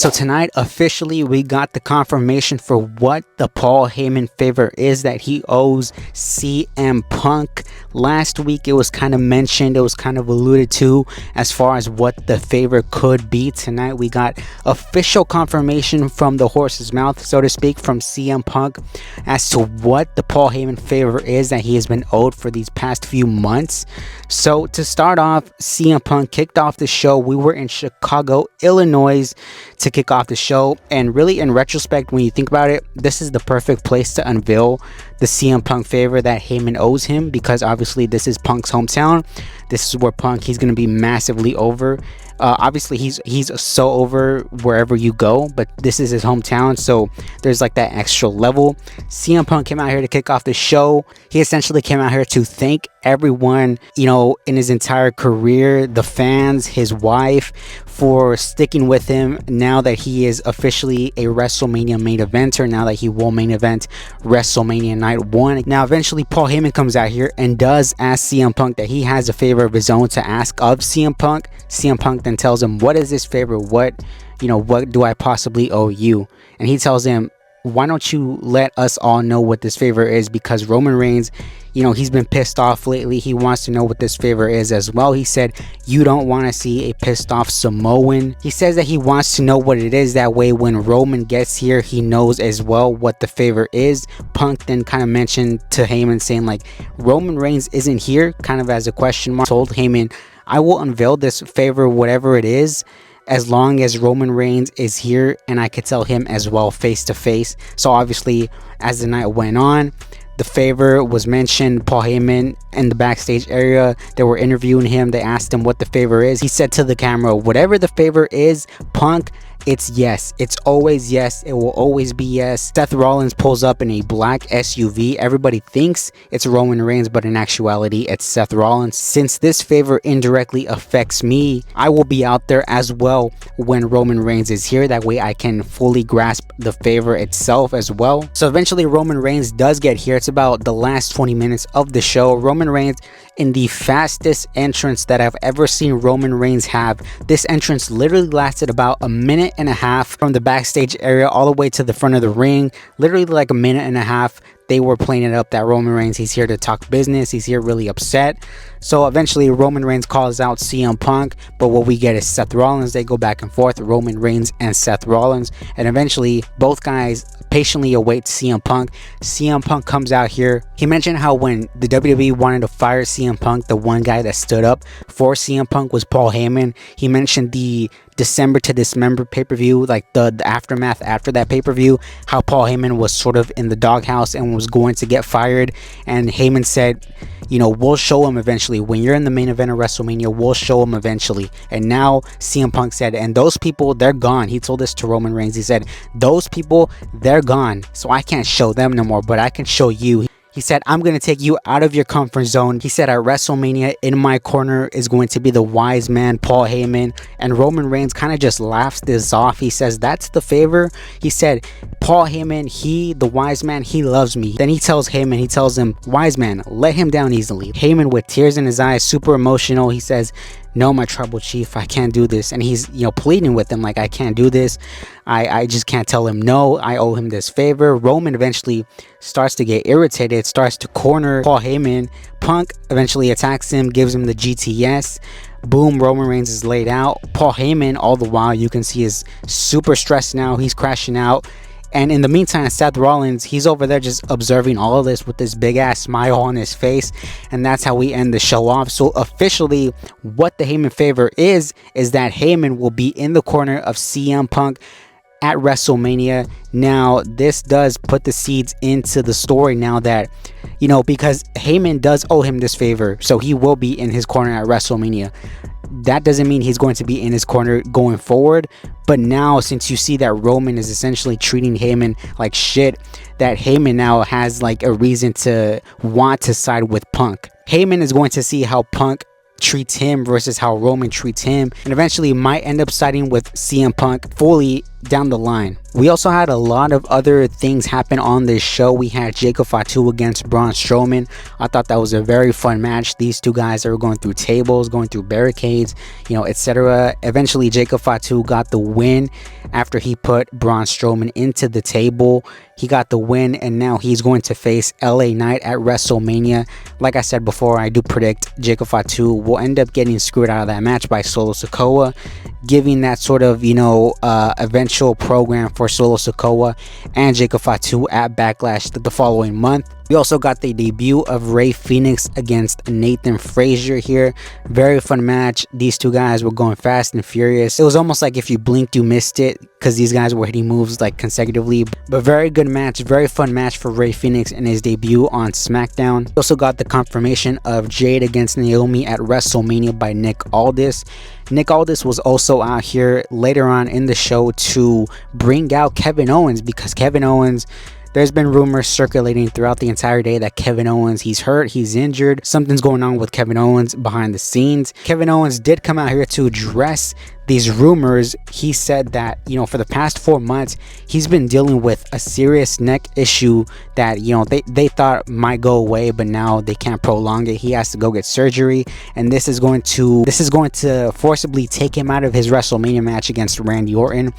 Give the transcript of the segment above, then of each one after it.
So tonight, officially, we got the confirmation for what the Paul Heyman favor is that he owes CM Punk. Last week, it was kind of mentioned, it was kind of alluded to as far as what the favor could be. Tonight, we got official confirmation from the horse's mouth, so to speak, from CM Punk as to what the Paul Heyman favor is that he has been owed for these past few months. So to start off, CM Punk kicked off the show. We were in Chicago, Illinois to kick off the show, and really in retrospect, when you think about it, this is the perfect place to unveil the CM Punk favor that Heyman owes him, because obviously this is Punk's hometown. This is where he's going to be massively over. Obviously he's so over wherever you go, but this is his hometown, so there's like that extra level. CM Punk came out here to kick off the show. He essentially came out here to thank everyone, in his entire career, the fans, his wife, for sticking with him now that he is officially a WrestleMania main eventer, now that he will main event WrestleMania Night 1. Now eventually Paul Heyman comes out here and does ask CM Punk that he has a favor of his own to ask of CM Punk. CM Punk then tells him, what is this favor? What do I possibly owe you? And he tells him, why don't you let us all know what this favor is? Because Roman Reigns, he's been pissed off lately. He wants to know what this favor is as well. He said, you don't want to see a pissed off Samoan. He says that he wants to know what it is. That way, when Roman gets here, he knows as well what the favor is. Punk then kind of mentioned to Heyman saying like, Roman Reigns isn't here, kind of as a question mark. Told Heyman, I will unveil this favor, whatever it is, as long as Roman Reigns is here, and I could tell him as well face to face. So obviously, as the night went on, the favor was mentioned. Paul Heyman in the backstage area, they were interviewing him. They asked him what the favor is. He said to the camera, whatever the favor is, Punk, it's yes. It's always yes. It will always be yes. Seth Rollins pulls up in a black SUV. Everybody thinks it's Roman Reigns, but in actuality, it's Seth Rollins. Since this favor indirectly affects me, I will be out there as well when Roman Reigns is here. That way I can fully grasp the favor itself as well. So eventually Roman Reigns does get here. It's about the last 20 minutes of the show. Roman Reigns in the fastest entrance that I've ever seen Roman Reigns have. This entrance literally lasted about a minute and a half from the backstage area all the way to the front of the ring. Literally like a minute and a half. They were playing it up that Roman Reigns, he's here to talk business. He's here really upset. So eventually Roman Reigns calls out CM Punk, but what we get is Seth Rollins. They go back and forth, Roman Reigns and Seth Rollins, and eventually both guys patiently await CM Punk. CM Punk comes out here. He mentioned how when the WWE wanted to fire CM Punk, the one guy that stood up for CM Punk was Paul Heyman. He mentioned the December to Dismember pay-per-view, like the aftermath after that pay-per-view, how Paul Heyman was sort of in the doghouse and was going to get fired, and Heyman said, we'll show him eventually. When you're in the main event of WrestleMania, we'll show him eventually. And now CM Punk said, and those people, they're gone. He told this to Roman Reigns. He said, those people, they're gone, so I can't show them no more, but I can show you. He said, I'm going to take you out of your comfort zone. He said, at WrestleMania, in my corner is going to be the wise man, Paul Heyman. And Roman Reigns kind of just laughs this off. He says, that's the favor. He said, Paul Heyman, the wise man, he loves me. Then he tells him, wise man, let him down easily. Heyman, with tears in his eyes, super emotional, he says, no, my tribal chief, I can't do this. And he's, pleading with him like, I can't do this. I just can't tell him no. I owe him this favor. Roman eventually starts to get irritated, starts to corner Paul Heyman. Punk eventually attacks him, gives him the GTS. Boom, Roman Reigns is laid out. Paul Heyman, all the while, you can see, is super stressed now. He's crashing out. And in the meantime, Seth Rollins, he's over there just observing all of this with this big ass smile on his face. And that's how we end the show off. So officially, what the Heyman favor is that Heyman will be in the corner of CM Punk at WrestleMania. Now, this does put the seeds into the story now that, because Heyman does owe him this favor. So he will be in his corner at WrestleMania. That doesn't mean he's going to be in his corner going forward. But now, since you see that Roman is essentially treating Heyman like shit, that Heyman now has like a reason to want to side with Punk. Heyman is going to see how Punk treats him versus how Roman treats him, and eventually might end up siding with CM Punk fully down the line. We also had a lot of other things happen on this show. We had Jacob Fatu against Braun Strowman. I thought that was a very fun match. These two guys that were going through tables, going through barricades, etc. Eventually, Jacob Fatu got the win after he put Braun Strowman into the table. He got the win, and now he's going to face LA Knight at WrestleMania. Like I said before, I do predict Jacob Fatu will end up getting screwed out of that match by Solo Sikoa, giving that sort of, eventual program for Solo Sikoa and Jacob Fatu at Backlash the following month. We also got the debut of Rey Fenix against Nathan Frazier here. Very fun match. These two guys were going fast and furious. It was almost like if you blinked, you missed it, because these guys were hitting moves like consecutively. But very good match, very fun match for Rey Fenix in his debut on Smackdown. We also got the confirmation of Jade against Naomi at WrestleMania by Nick Aldis. Nick Aldis was also out here later on in the show to bring out Kevin Owens, because Kevin Owens, there's been rumors circulating throughout the entire day that Kevin Owens, he's hurt, he's injured, something's going on with Kevin Owens behind the scenes. Kevin Owens did come out here to address these rumors. He said that, for the past 4 months, he's been dealing with a serious neck issue that, they thought might go away, but now they can't prolong it. He has to go get surgery, and this is going to forcibly take him out of his WrestleMania match against Randy Orton.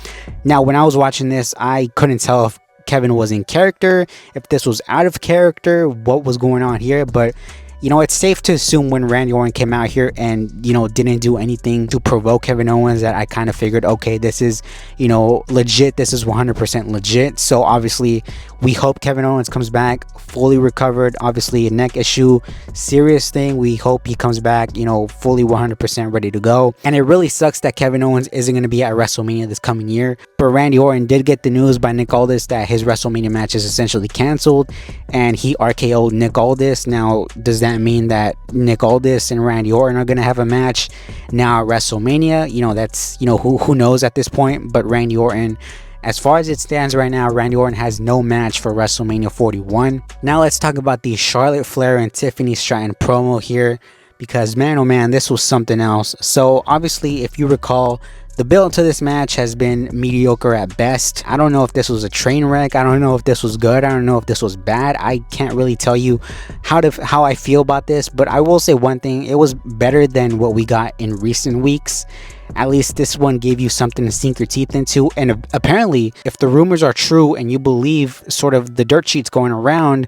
Now, when I was watching this, I couldn't tell if Kevin was in character, if this was out of character, what was going on here. But it's safe to assume when Randy Orton came out here and didn't do anything to provoke Kevin Owens, that I kind of figured, okay, this is legit, this is 100% legit. So obviously we hope Kevin Owens comes back fully recovered. Obviously a neck issue, serious thing. We hope he comes back fully 100% ready to go. And it really sucks that Kevin Owens isn't going to be at WrestleMania this coming year. But Randy Orton did get the news by Nick Aldis that his WrestleMania match is essentially canceled, and he RKO'd Nick Aldis. Now, does that mean that Nick Aldis and Randy Orton are going to have a match now at WrestleMania? That's, who knows at this point. But Randy Orton, as far as it stands right now, Randy Orton has no match for WrestleMania 41. Now let's talk about the Charlotte Flair and Tiffany Stratton promo here, because man, oh man, this was something else. So obviously, if you recall, the build to this match has been mediocre at best. I don't know if this was a train wreck. I don't know if this was good. I don't know if this was bad. I can't really tell you how I feel about this, but I will say one thing: it was better than what we got in recent weeks. At least this one gave you something to sink your teeth into. And apparently, if the rumors are true and you believe sort of the dirt sheets going around,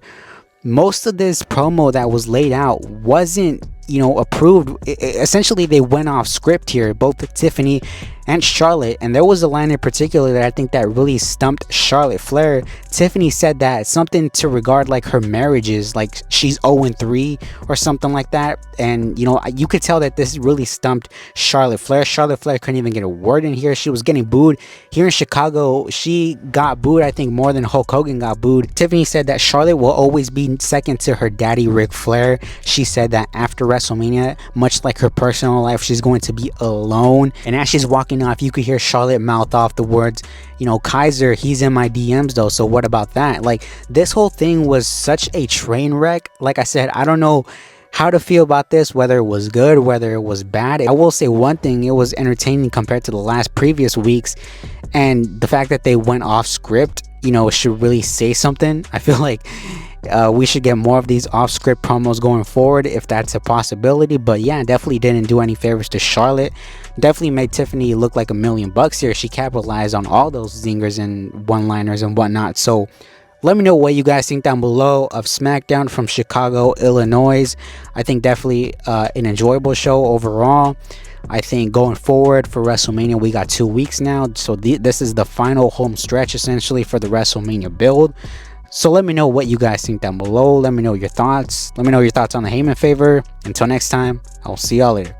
most of this promo that was laid out wasn't approved. Essentially, they went off script here, both Tiffany and Charlotte, and there was a line in particular that I think that really stumped Charlotte Flair. Tiffany said that something to regard like her marriages, like she's 0-3 or something like that, and you could tell that this really stumped Charlotte Flair. Charlotte Flair couldn't even get a word in here. She was getting booed. Here in Chicago, she got booed, I think, more than Hulk Hogan got booed. Tiffany said that Charlotte will always be second to her daddy Ric Flair. She said that after WrestleMania, much like her personal life, she's going to be alone. And as she's walking off, you could hear Charlotte mouth off the words, Kaiser, he's in my DMs though, so what about that? Like, this whole thing was such a train wreck. Like I said, I don't know how to feel about this, whether it was good, whether it was bad. I will say one thing: it was entertaining compared to the previous weeks, and the fact that they went off script, should really say something. I feel like we should get more of these off-script promos going forward, if that's a possibility. But yeah, definitely didn't do any favors to Charlotte. Definitely made Tiffany look like $1,000,000 here. She capitalized on all those zingers and one-liners and whatnot. So let me know what you guys think down below of Smackdown from Chicago, Illinois. I think definitely an enjoyable show overall. I think going forward for WrestleMania, we got 2 weeks now. So this is the final home stretch essentially for the WrestleMania build. So let me know what you guys think down below. Let me know your thoughts. Let me know your thoughts on the Heyman favor. Until next time, I'll see y'all later.